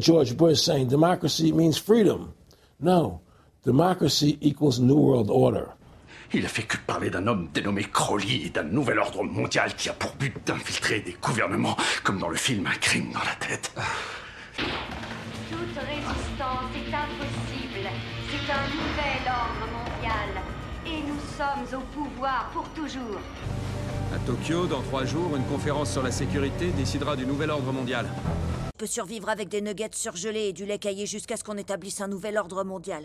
George Bush saying democracy means freedom. No, democracy equals New World Order. Il a fait que parler d'un homme dénommé Crowley et d'un nouvel ordre mondial qui a pour but d'infiltrer des gouvernements, comme dans le film Un crime dans la tête. Toute résistance est impossible. C'est un nouvel ordre mondial. Et nous sommes au pouvoir pour toujours. À Tokyo, dans 3 jours, une conférence sur la sécurité décidera du nouvel ordre mondial. On peut survivre avec des nuggets surgelés et du lait caillé jusqu'à ce qu'on établisse un nouvel ordre mondial.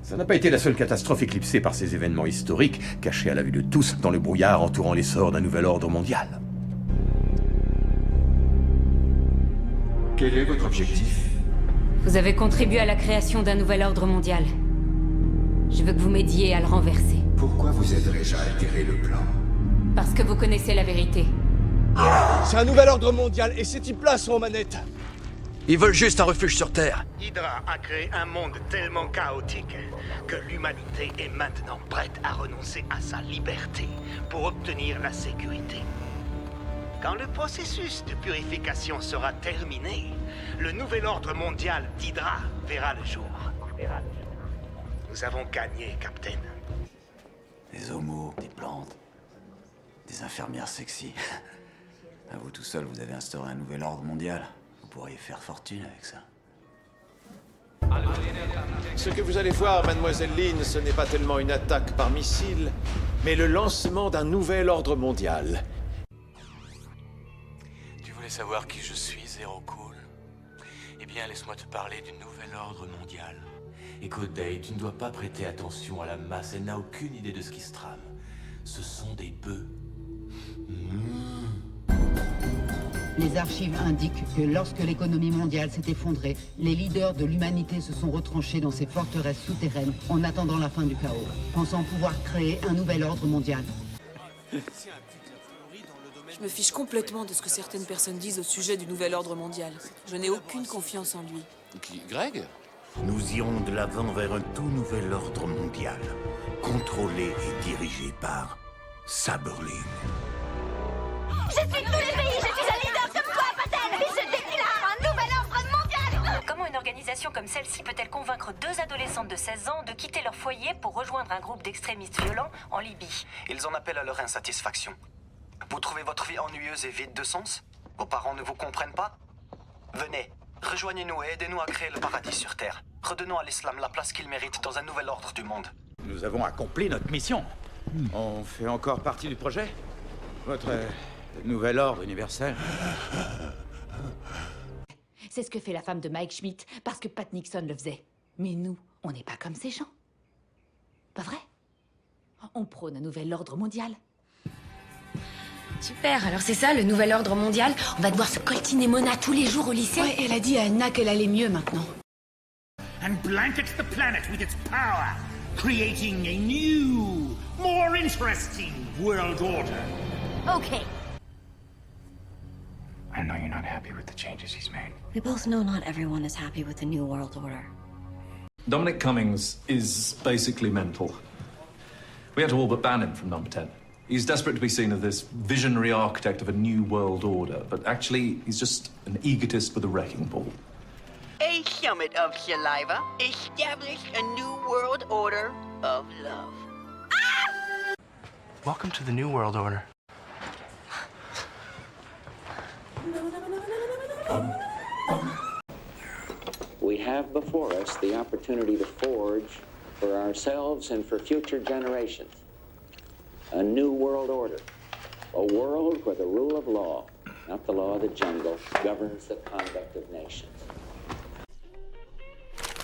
Ça n'a pas été la seule catastrophe éclipsée par ces événements historiques, cachés à la vue de tous dans le brouillard entourant l'essor d'un nouvel ordre mondial. Quel est votre objectif? Vous avez contribué à la création d'un nouvel ordre mondial. Je veux que vous m'aidiez à le renverser. Pourquoi vous aiderais-je à altérer le plan? Parce que vous connaissez la vérité. C'est un nouvel ordre mondial et ces types-là sont aux manettes. Ils veulent juste un refuge sur Terre. Hydra a créé un monde tellement chaotique que l'humanité est maintenant prête à renoncer à sa liberté pour obtenir la sécurité. Quand le processus de purification sera terminé, le nouvel ordre mondial d'Hydra verra le jour. Nous avons gagné, Captain. Des homos, des plantes, des infirmières sexy. À vous tout seul, vous avez instauré un nouvel ordre mondial. Vous pourriez faire fortune avec ça. Ce que vous allez voir, mademoiselle Lin, ce n'est pas tellement une attaque par missile, mais le lancement d'un nouvel ordre mondial. Tu voulais savoir qui je suis, Zero Cool? Eh bien, laisse-moi te parler du nouvel ordre mondial. Écoute, Day, tu ne dois pas prêter attention à la masse. Elle n'a aucune idée de ce qui se trame. Ce sont des bœufs. Les archives indiquent que lorsque l'économie mondiale s'est effondrée, les leaders de l'humanité se sont retranchés dans ces forteresses souterraines en attendant la fin du chaos, pensant pouvoir créer un nouvel ordre mondial. Je me fiche complètement de ce que certaines personnes disent au sujet du nouvel ordre mondial. Je n'ai aucune confiance en lui. Qui, Greg? Nous irons de l'avant vers un tout nouvel ordre mondial, contrôlé et dirigé par Saberling. Je suis tous les pays, je suis un leader comme toi, Patel. Et je déclare un nouvel ordre mondial. Comment une organisation comme celle-ci peut-elle convaincre 2 adolescentes de 16 ans de quitter leur foyer pour rejoindre un groupe d'extrémistes violents en Libye? Ils en appellent à leur insatisfaction. Vous trouvez votre vie ennuyeuse et vide de sens? Vos parents ne vous comprennent pas? Venez, rejoignez-nous et aidez-nous à créer le paradis sur Terre. Redonnons à l'islam la place qu'il mérite dans un nouvel ordre du monde. Nous avons accompli notre mission. On fait encore partie du projet? Votre nouvel ordre universel? C'est ce que fait la femme de Mike Schmidt, parce que Pat Nixon le faisait. Mais nous, on n'est pas comme ces gens. Pas vrai? On prône un nouvel ordre mondial. Super, alors c'est ça, le nouvel ordre mondial? On va devoir se coltiner Mona tous les jours au lycée? Ouais, elle a dit à Anna qu'elle allait mieux maintenant. And blankets the planet with its power, creating a new, more interesting world order. Okay. I know you're not happy with the changes he's made. We both know not everyone is happy with the new world order. Dominic Cummings is basically mental. We had to all but ban him from number 10. He's desperate to be seen as this visionary architect of a new world order, but actually he's just an egotist with a wrecking ball. A summit of saliva established a new world order of love. Welcome to the New World Order. We have before us the opportunity to forge for ourselves and for future generations a new world order, a world where the rule of law, not the law of the jungle, governs the conduct of nations.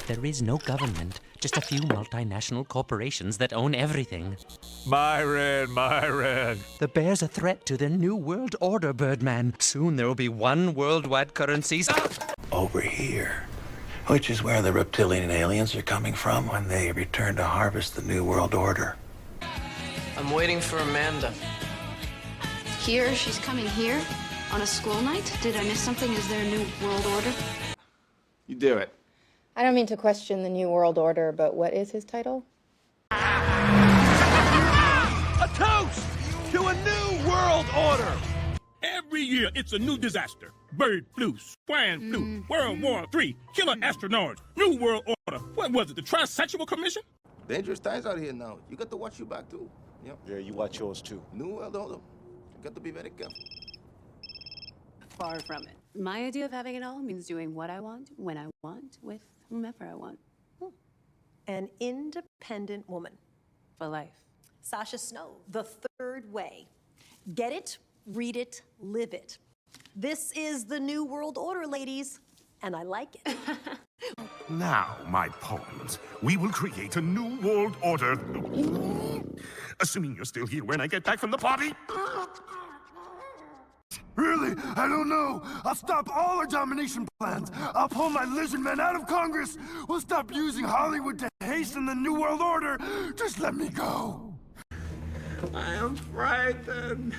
There is no government, just a few multinational corporations that own everything. Myron! The bear's a threat to the new world order, Birdman. Soon there will be one worldwide currency. Over here, which is where the reptilian aliens are coming from when they return to harvest the New World Order. I'm waiting for Amanda. Here? She's coming here? On a school night? Did I miss something? Is there a new world order? You do it. I don't mean to question the New World Order, but what is his title? A toast to a new world order! Every year, it's a new disaster. Bird flu, swine flu, World War III, killer astronauts, New World Order. What was it, the Trisexual Commission? Dangerous times out here now. You got to watch your back, too. Yep. Yeah, you watch yours, too. New World Order. You got to be very careful. Far from it. My idea of having it all means doing what I want, when I want, with whomever I want. An independent woman. For life. Sasha Snow, The Third Way. Get it, read it, live it. This is the New World Order, ladies, and I like it. Now, my pawns, we will create a new world order. Assuming you're still here when I get back from the party. Really? I don't know. I'll stop all our domination plans. I'll pull my lizard men out of Congress. We'll stop using Hollywood to hasten the New World Order. Just let me go. I am frightened.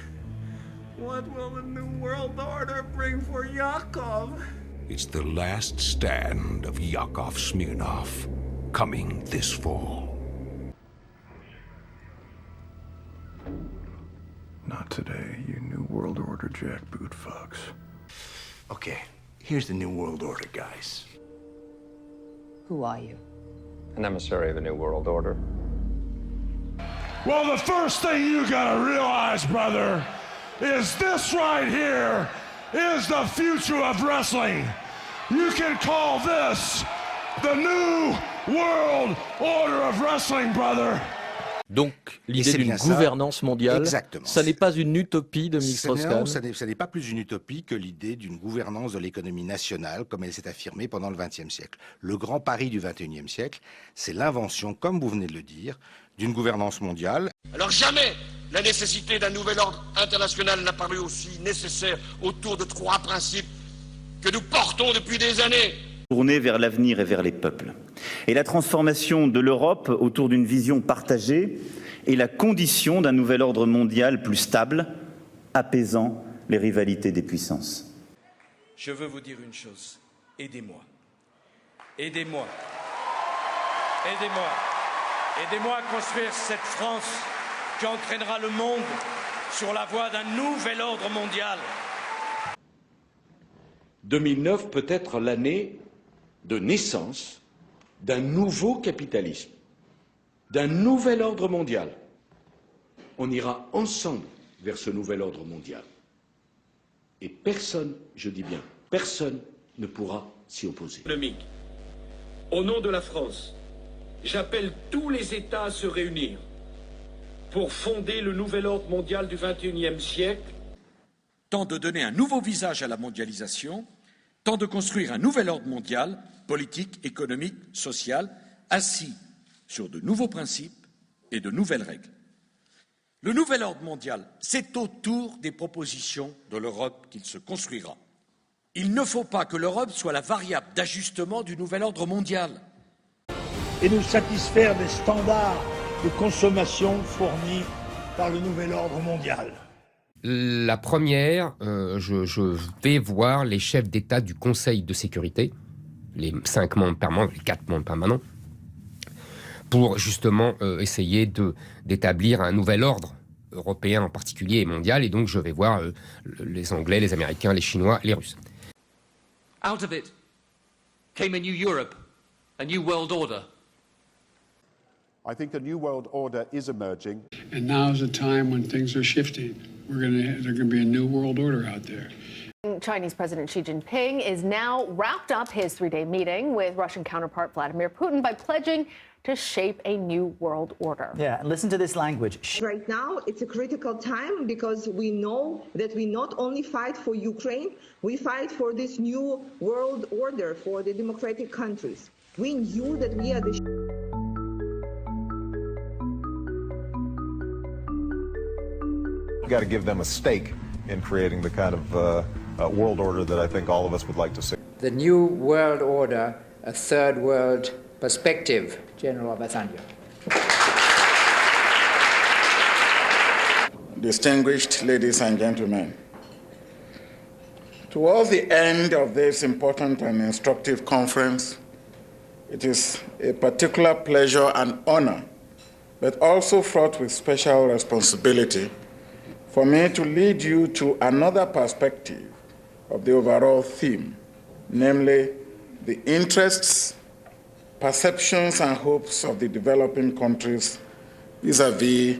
What will the New World Order bring for Yakov? It's the last stand of Yakov Smirnov, coming this fall. Not today, you New World Order jackboot fucks. Okay, here's the New World Order, guys. Who are you? An emissary of the New World Order. Well, the first thing you gotta realize, brother, is this right here is the future of wrestling. You can call this the New World Order of Wrestling, brother. Donc, l'idée d'une gouvernance mondiale, ça n'est pas une utopie de Strauss-Kahn. Ce n'est pas plus une utopie que l'idée d'une gouvernance de l'économie nationale, comme elle s'est affirmée pendant le XXe siècle. Le grand pari du XXIe siècle, c'est l'invention, comme vous venez de le dire, d'une gouvernance mondiale. Alors jamais la nécessité d'un nouvel ordre international n'a paru aussi nécessaire autour de trois principes que nous portons depuis des années. Tourner vers l'avenir et vers les peuples. Et la transformation de l'Europe autour d'une vision partagée est la condition d'un nouvel ordre mondial plus stable, apaisant les rivalités des puissances. Je veux vous dire une chose. Aidez-moi. Aidez-moi. Aidez-moi. Aidez-moi à construire cette France qui entraînera le monde sur la voie d'un nouvel ordre mondial. 2009 peut être l'année de naissance d'un nouveau capitalisme, d'un nouvel ordre mondial. On ira ensemble vers ce nouvel ordre mondial. Et personne, je dis bien, personne ne pourra s'y opposer. Au nom de la France, j'appelle tous les États à se réunir pour fonder le nouvel ordre mondial du XXIe siècle. Tant de donner un nouveau visage à la mondialisation, tant de construire un nouvel ordre mondial, politique, économique, social, assis sur de nouveaux principes et de nouvelles règles. Le nouvel ordre mondial, c'est autour des propositions de l'Europe qu'il se construira. Il ne faut pas que l'Europe soit la variable d'ajustement du nouvel ordre mondial. Et nous satisfaire des standards de consommation fournis par le nouvel ordre mondial. La première, je vais voir les chefs d'État du Conseil de sécurité, les 5 membres permanents, les 4 membres permanents, pour justement essayer d'établir un nouvel ordre européen en particulier et mondial. Et donc je vais voir les Anglais, les Américains, les Chinois, les Russes. Out of it came a new Europe, a new world order. I think a new world order is emerging. And now's a time when things are shifting. There's going to be a new world order out there. Chinese President Xi Jinping is now wrapped up his 3-day meeting with Russian counterpart Vladimir Putin by pledging to shape a new world order. Yeah, and listen to this language. Right now, it's a critical time because we know that we not only fight for Ukraine, we fight for this new world order for the democratic countries. We knew that we are the... We've got to give them a stake in creating the kind of world order that I think all of us would like to see. The new world order, a third world perspective, General Obasanjo. Distinguished ladies and gentlemen, towards the end of this important and instructive conference, it is a particular pleasure and honor, but also fraught with special responsibility, for me to lead you to another perspective of the overall theme, namely the interests, perceptions, and hopes of the developing countries vis-à-vis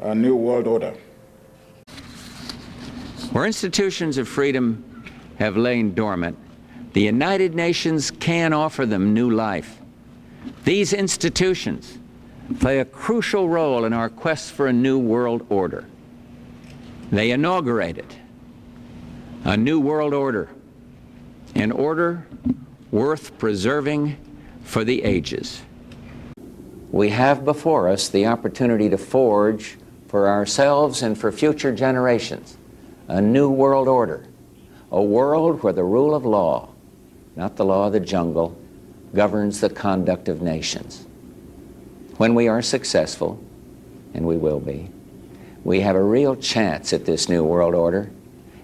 a new world order. Where institutions of freedom have lain dormant, the United Nations can offer them new life. These institutions play a crucial role in our quest for a new world order. They inaugurated a new world order, an order worth preserving for the ages. We have before us the opportunity to forge for ourselves and for future generations a new world order, a world where the rule of law, not the law of the jungle, governs the conduct of nations. When we are successful, and we will be, we have a real chance at this new world order,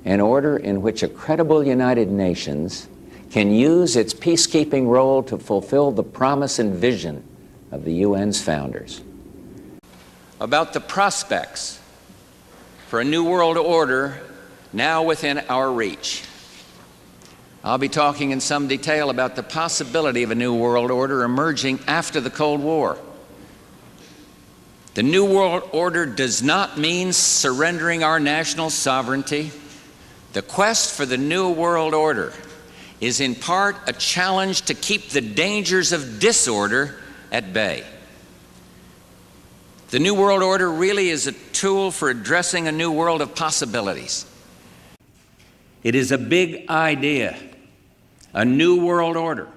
an order in which a credible United Nations can use its peacekeeping role to fulfill the promise and vision of the UN's founders. About the prospects for a new world order now within our reach, I'll be talking in some detail about the possibility of a new world order emerging after the Cold War. The new world order does not mean surrendering our national sovereignty. The quest for the new world order is in part a challenge to keep the dangers of disorder at bay. The new world order really is a tool for addressing a new world of possibilities. It is a big idea, a new world order,